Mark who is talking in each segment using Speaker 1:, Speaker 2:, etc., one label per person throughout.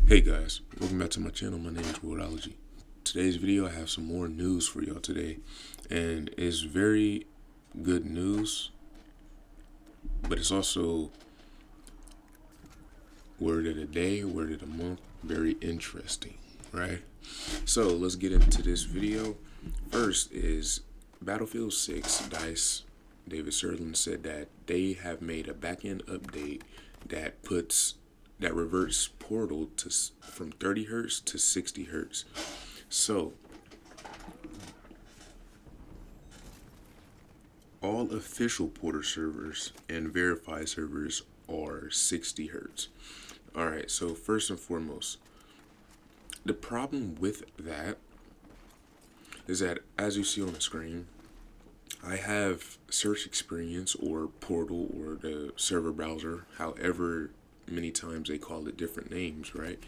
Speaker 1: Hey guys, welcome back to my channel. My name is Worldology. Today's video, I have some more news for y'all today, and it's very good news, but it's also word of the day, word of the month, very interesting, right? So let's get into this video. First is Battlefield 6 DICE. David Serlin said that they have made a backend update that reverts Portal to from 30 hertz to 60 hertz. So all official Portal servers and verified servers are 60 hertz. All right. So first and foremost, the problem with that is that, as you see on the screen, I have search experience or Portal or the server browser, however many times they call it different names, right?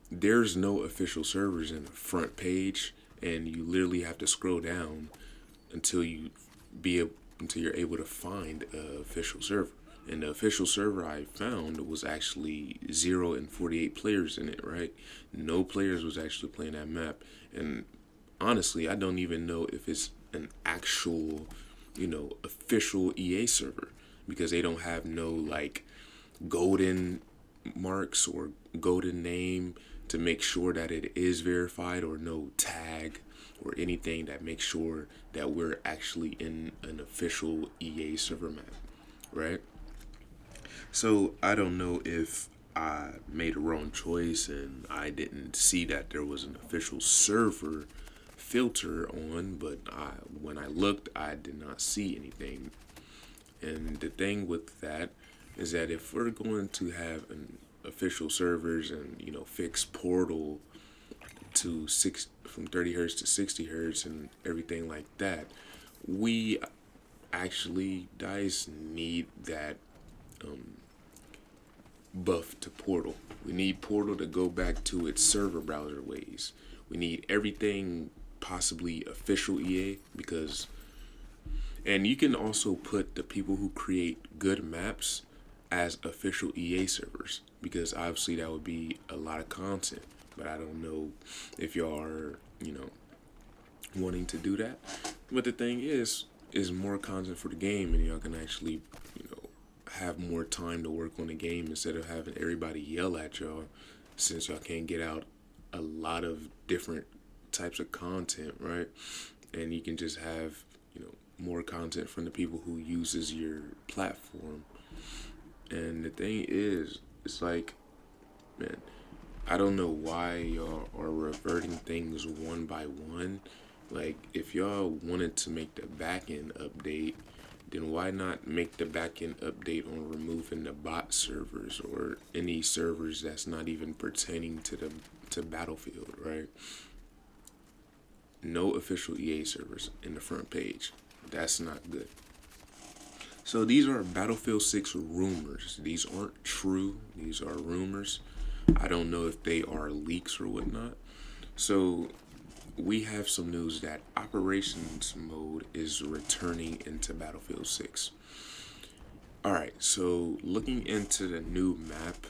Speaker 1: There's no official servers in the front page, and you literally have to scroll down until until you're able to find an official server. And the official server I found was actually 0 and 48 players in it, right? No players was actually playing that map. And honestly, I don't even know if it's an actual, official EA server, because they don't have no like golden marks or golden name to make sure that it is verified, or no tag or anything that makes sure that we're actually in an official EA server map, right? So I don't know if I made a wrong choice and I didn't see that there was an official server filter on, but when I looked, I did not see anything. And the thing with that is that if we're going to have an official servers and fix Portal to from 30 hertz to 60 hertz and everything like that, we actually DICE need that buff to Portal. We need Portal to go back to its server browser ways. We need everything possibly official EA, because, and you can also put the people who create good maps as official EA servers, because obviously that would be a lot of content. But I don't know if y'all are, wanting to do that. But the thing is more content for the game, and y'all can actually, have more time to work on the game instead of having everybody yell at y'all, since y'all can't get out a lot of different types of content, right? And you can just have, more content from the people who uses your platform. And the thing is, it's like, man, I don't know why y'all are reverting things one by one. Like, if y'all wanted to make the backend update, then why not make the backend update on removing the bot servers or any servers that's not even pertaining to Battlefield, right? No official EA servers in the front page. That's not good. So these are Battlefield 6 rumors. These aren't true. These are rumors. I don't know if they are leaks or whatnot. So we have some news that operations mode is returning into Battlefield 6. Alright, so looking into the new map,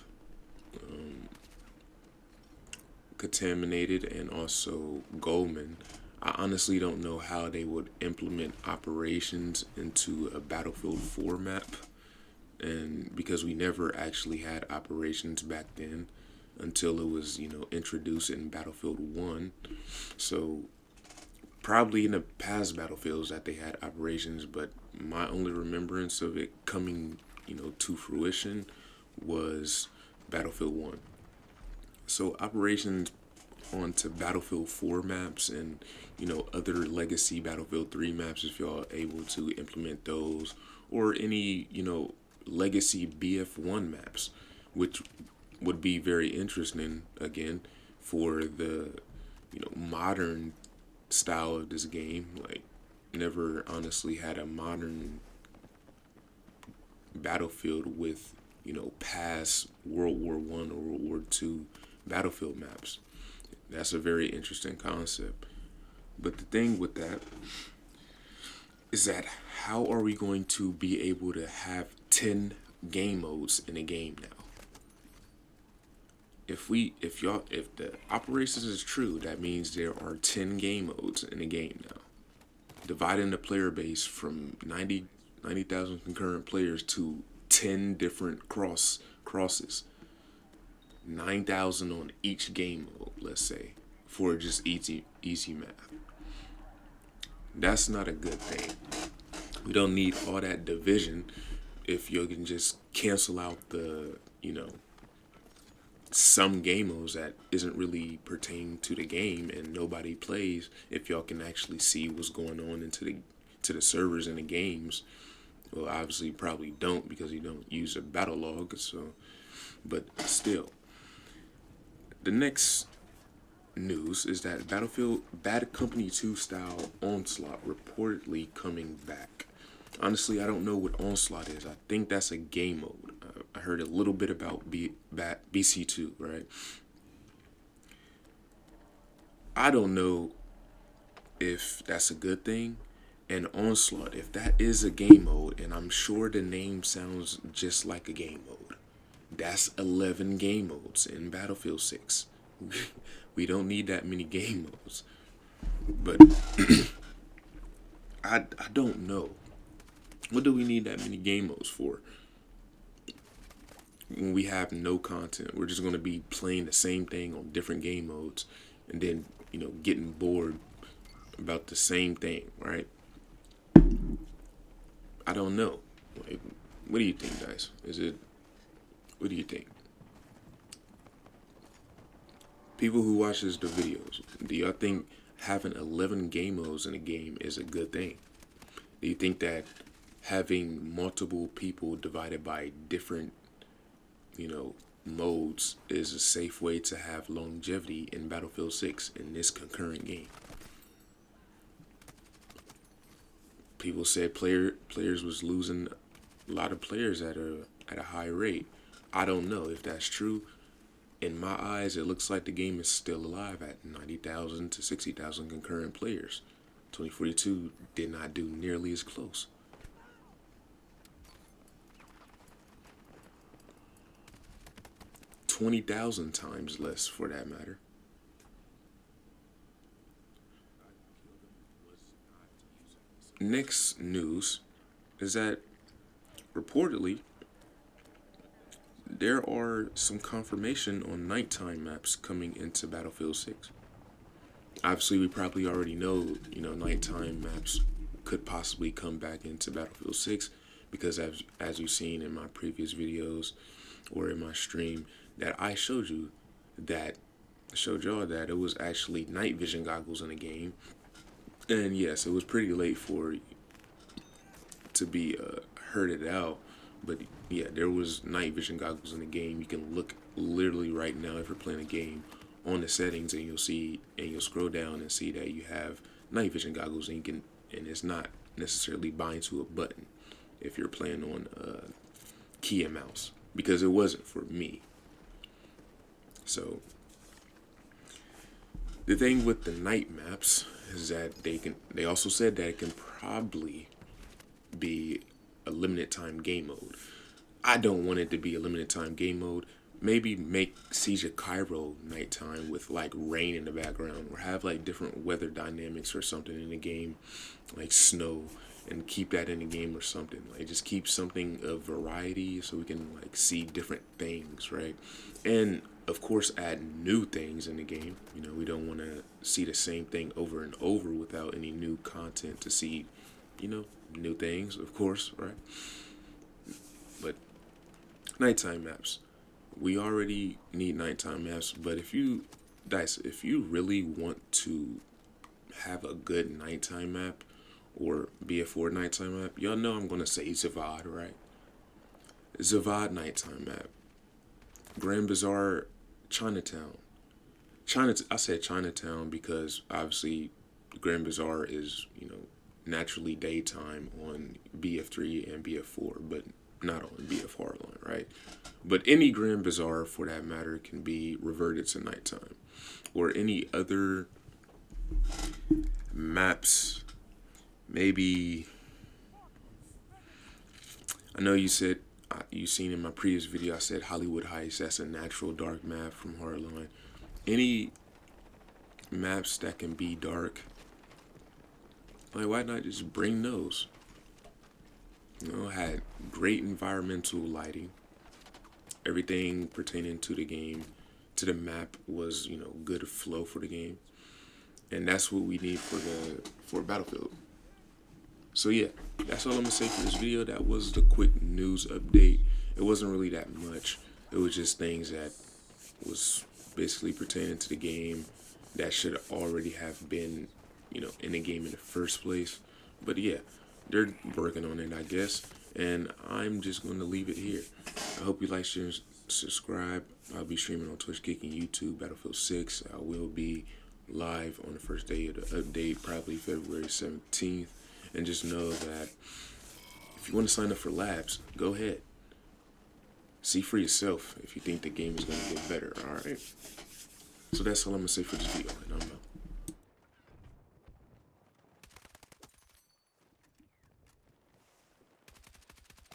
Speaker 1: Contaminated and also Goldman, I honestly don't know how they would implement operations into a Battlefield 4 map, and because we never actually had operations back then until it was introduced in Battlefield 1. So probably in the past Battlefields that they had operations, but my only remembrance of it coming to fruition was Battlefield 1. So operations onto Battlefield 4 maps and other legacy Battlefield 3 maps, if y'all are able to implement those, or any legacy BF1 maps, which would be very interesting again for the modern style of this game. Like, never honestly had a modern Battlefield with past World War One or World War Two battlefield maps. That's a very interesting concept. But the thing with that is that, how are we going to be able to have 10 game modes in a game now? if the operations is true, that means there are 10 game modes in the game now. Dividing the player base from 90,000 concurrent players to 10 different crosses. 9,000 on each game mode, let's say, for just easy math. That's not a good thing. We don't need all that division if you can just cancel out the, some game modes that isn't really pertaining to the game and nobody plays. If y'all can actually see what's going on to the servers and the games. Well, obviously you probably don't because you don't use a battle log. So, but still, the next news is that Battlefield Bad Company 2 style Onslaught reportedly coming back. Honestly, I don't know what Onslaught is. I think that's a game mode. I heard a little bit about BC2, right? I don't know if that's a good thing. And Onslaught, if that is a game mode, and I'm sure the name sounds just like a game mode, that's 11 game modes in Battlefield 6. We don't need that many game modes. But I don't know. What do we need that many game modes for? When we have no content, we're just going to be playing the same thing on different game modes and then, getting bored about the same thing, right? I don't know. Like, what do you think, guys? What do you think? People who watches the videos, do y'all think having 11 game modes in a game is a good thing? Do you think that having multiple people divided by different, modes is a safe way to have longevity in Battlefield 6 in this concurrent game? People said players was losing a lot of players at a high rate. I don't know if that's true. In my eyes, it looks like the game is still alive at 90,000 to 60,000 concurrent players. 2042 did not do nearly as close. 20,000 times less, for that matter. Next news is that reportedly there are some confirmation on nighttime maps coming into Battlefield 6. Obviously, we probably already know, nighttime maps could possibly come back into Battlefield 6 because as you've seen in my previous videos or in my stream that I showed y'all that it was actually night vision goggles in the game. And yes, it was pretty late for to be herded out, but yeah, there was night vision goggles in the game. You can look literally right now if you're playing a game on the settings, and you'll scroll down and see that you have night vision goggles, and it's not necessarily bind to a button if you're playing on key and mouse, because it wasn't for me. So the thing with the night maps is that they also said that it can probably be a limited time game mode. I don't want it to be a limited time game mode. Maybe make Siege of Cairo nighttime with like rain in the background, or have like different weather dynamics or something in the game, like snow, and keep that in the game or something. Like just keep something of variety so we can like see different things, right? And of course add new things in the game. We don't want to see the same thing over and over without any new content to see, new things, of course, right? But nighttime maps. We already need nighttime maps, but if you really want to have a good nighttime map or BF4 nighttime map, y'all know I'm gonna say Zavad, right? Zavad nighttime map. Grand Bazaar, Chinatown. I said Chinatown because obviously Grand Bazaar is, naturally daytime on BF3 and BF4, but not on BF Hardline, right? But any Grand Bazaar, for that matter, can be reverted to nighttime. Or any other maps, maybe. I know you said You seen in my previous video, I said Hollywood Heights. That's a natural dark map from Hardline. Any maps that can be dark, like, why not just bring those? You know, had great environmental lighting. Everything pertaining to the game, to the map was, you know, good flow for the game. And that's what we need for Battlefield. So yeah, that's all I'm gonna say for this video. That was the quick news update. It wasn't really that much. It was just things that was basically pertaining to the game that should already have been, you know, in the game in the first place. But yeah, they're working on it, I guess. And I'm just going to leave it here. I hope you like, share, and subscribe. I'll be streaming on Twitch, Kick, and YouTube, Battlefield 6. I will be live on the first day of the update, probably February 17th. And just know that if you want to sign up for labs, go ahead. See for yourself if you think the game is going to get better, alright? So that's all I'm going to say for this video, and I'm